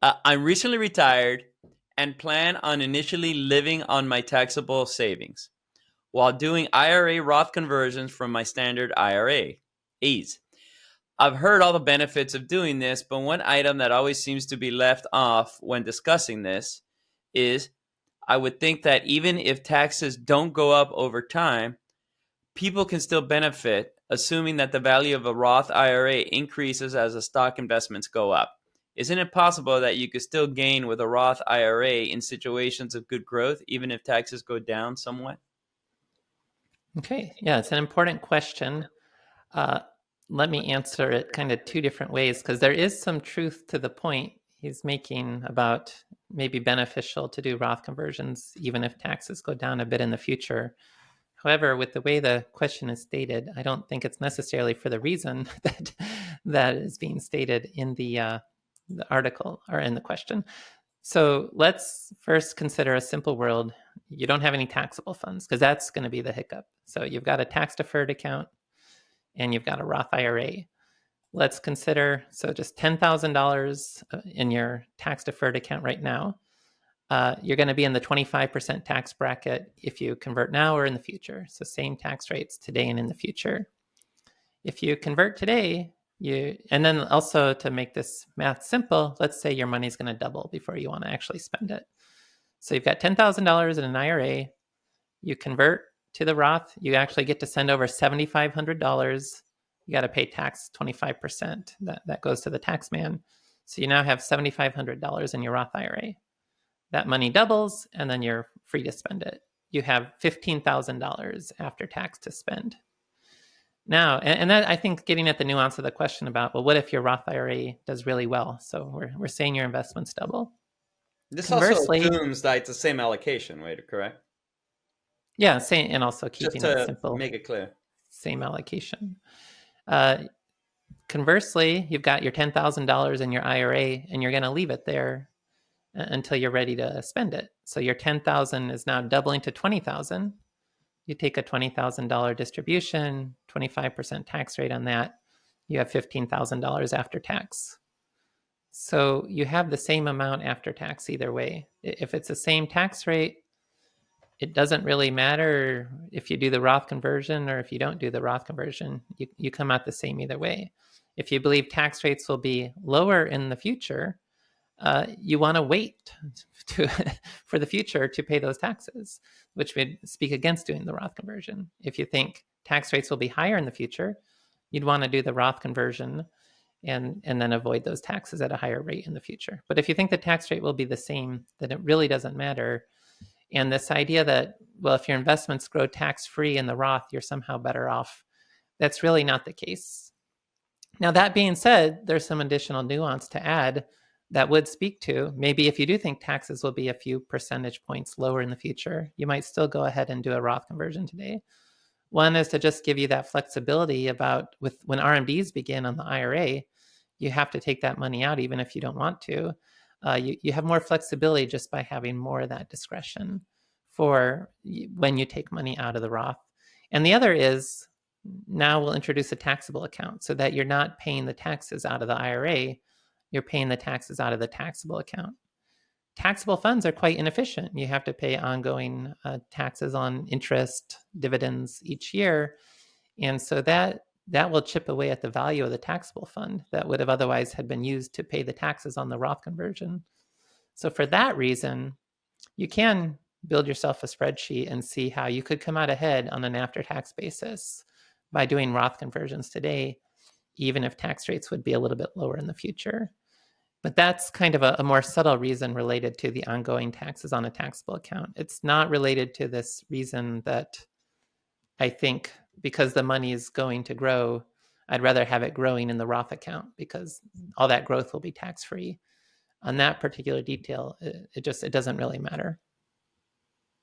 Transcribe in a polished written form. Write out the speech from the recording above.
I'm recently retired and plan on initially living on my taxable savings while doing IRA Roth conversions from my standard IRAs. I've heard all the benefits of doing this, but one item that always seems to be left off when discussing this is I would think that even if taxes don't go up over time, people can still benefit, assuming that the value of a Roth IRA increases as the stock investments go up. Isn't it possible that you could still gain with a Roth IRA in situations of good growth, even if taxes go down somewhat? Okay, yeah, it's an important question. Uh, Let me answer it kind of two different ways because there is some truth to the point he's making about maybe beneficial to do Roth conversions even if taxes go down a bit in the future. However, with the way the question is stated, I don't think it's necessarily for the reason that is being stated in the article or in the question. So let's first consider a simple world. You don't have any taxable funds because that's going to be the hiccup. So you've got a tax deferred account and you've got a Roth IRA. Let's consider, so just $10,000 in your tax deferred account right now. You're going to be in the 25% tax bracket if you convert now or in the future. So same tax rates today and in the future. If you convert today, and then also to make this math simple, let's say your money's going to double before you want to actually spend it. So you've got $10,000 in an IRA. You convert to the Roth, you actually get to send over $7,500. You got to pay tax 25%. That goes to the tax man. So you now have $7,500 in your Roth IRA. That money doubles, and then you're free to spend it. You have $15,000 after tax to spend. Now, and that I think getting at the nuance of the question about, well, what if your Roth IRA does really well? So we're saying your investments double. This also Conversely, assumes that it's the same allocation, right? Correct? yeah, same, and also Just keeping it to simple, make it clear. same allocation. Uh, Conversely, you've got your $10,000 in your IRA, and you're going to leave it there until you're ready to spend it. So your $10,000 is now doubling to $20,000. You take a $20,000 distribution, 25% tax rate on that. You have $15,000 after tax. So you have the same amount after tax either way. If it's the same tax rate, it doesn't really matter if you do the Roth conversion or if you don't do the Roth conversion. You come out the same either way. If you believe tax rates will be lower in the future, you want to wait for the future to pay those taxes, which would speak against doing the Roth conversion. If you think tax rates will be higher in the future, you'd want to do the Roth conversion and then avoid those taxes at a higher rate in the future. But if you think the tax rate will be the same, then it really doesn't matter. And this idea that, well, if your investments grow tax-free in the Roth, you're somehow better off, that's really not the case. Now, that being said, there's some additional nuance to add that would speak to maybe if you do think taxes will be a few percentage points lower in the future, you might still go ahead and do a Roth conversion today. One is to just give you that flexibility about with when RMDs begin on the IRA, you have to take that money out even if you don't want to. You have more flexibility just by having more of that discretion for when you take money out of the Roth. And the other is now we'll introduce a taxable account so that you're not paying the taxes out of the IRA, you're paying the taxes out of the taxable account. Taxable funds are quite inefficient. You have to pay ongoing taxes on interest, dividends each year. And so that will chip away at the value of the taxable fund that would have otherwise had been used to pay the taxes on the Roth conversion. So for that reason, you can build yourself a spreadsheet and see how you could come out ahead on an after-tax basis by doing Roth conversions today, even if tax rates would be a little bit lower in the future. But that's kind of a more subtle reason related to the ongoing taxes on a taxable account. It's not related to this reason that I think because the money is going to grow, I'd rather have it growing in the Roth account because all that growth will be tax-free. On that particular detail, it doesn't really matter.